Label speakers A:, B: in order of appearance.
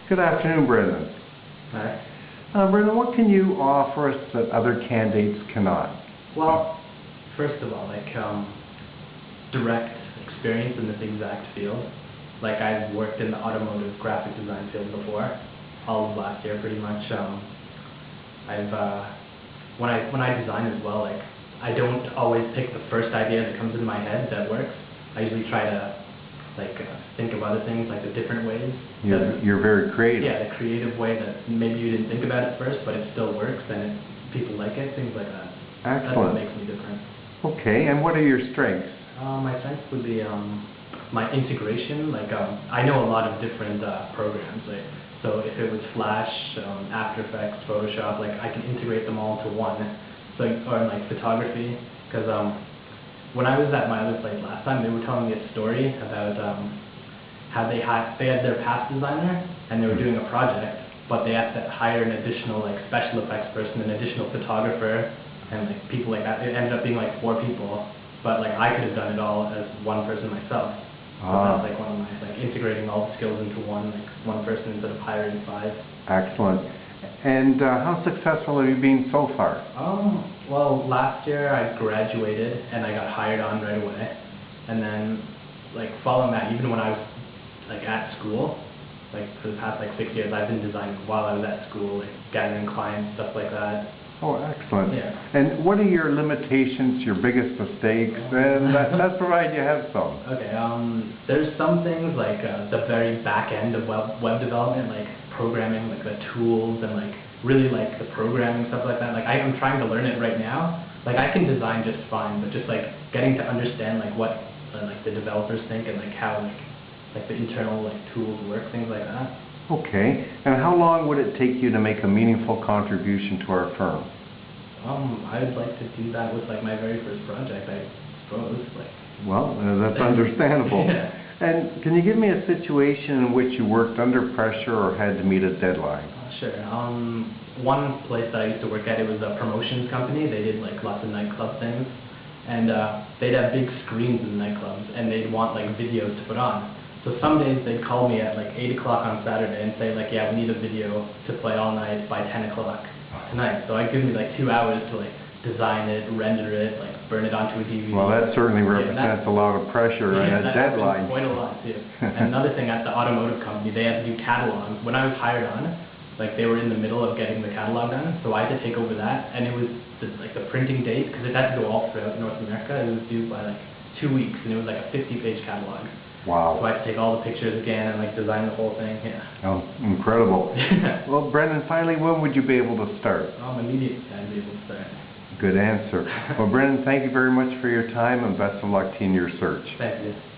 A: Good afternoon, Brendan.
B: Hi.
A: Brendan, what can you offer us that other candidates cannot?
B: Well, first of all, direct experience in this exact field. Like, I've worked in the automotive graphic design field before, all of last year pretty much. When I design as well, I don't always pick the first idea that comes into my head that works. I usually try to think of other things, like the different ways.
A: You're very creative.
B: Yeah, the creative way that maybe you didn't think about it first, but it still works and people like it, things like that.
A: Excellent.
B: That's what makes me different.
A: Okay, and what are your strengths?
B: My strengths would be my integration. I know a lot of different programs. So if it was Flash, After Effects, Photoshop, I can integrate them all into one. Or photography, because when I was at my other place last time, they were telling me a story about how they had their past designer and they were doing a project, but they had to hire an additional special effects person, an additional photographer, and people like that. It ended up being 4 people, but I could have done it all as one person myself. So that's one of my integrating all the skills into one person instead of hiring 5.
A: Excellent. And how successful have you been so far?
B: Well, last year I graduated and I got hired on right away. And then, following that, even when I was at school, for the past 6 years, I've been designing while I was at school, gathering clients, stuff like that.
A: Oh, excellent.
B: Yeah.
A: And what are your limitations, your biggest mistakes? And let's provide you have some.
B: Okay. There's some things the very back end of web development, programming, the tools and really the programming, stuff like that. I'm trying to learn it right now. I can design just fine, but just getting to understand what the developers think and how the internal tools work, things like that.
A: Okay. And how long would it take you to make a meaningful contribution to our firm?
B: I'd like to do that with my very first project, I suppose.
A: Well, that's understandable.
B: Yeah.
A: And can you give me a situation in which you worked under pressure or had to meet a deadline?
B: Sure. One place that I used to work at, it was a promotions company. They did lots of nightclub things, and they'd have big screens in the nightclubs, and they'd want videos to put on. So some days they'd call me at 8 o'clock on Saturday and say yeah, we need a video to play all night by 10 o'clock tonight. So I'd give me 2 hours to design it, render it, burn it onto a DVD.
A: Well, that certainly represents a lot of pressure and a deadline.
B: Quite a lot too. And another thing, at the automotive company, they had to do catalogs. When I was hired on, they were in the middle of getting the catalog done, so I had to take over that. And it was the printing date, because it had to go all throughout North America. It was due by 2 weeks, and it was a 50-page catalog.
A: Wow.
B: So I had to take all the pictures again and design the whole thing. Yeah.
A: Oh, incredible. Well, Brendan, finally, when would you be able to start?
B: Immediately I'd be able to start.
A: Good answer. Well, Brendan, thank you very much for your time and best of luck to you in your search.
B: Thank you.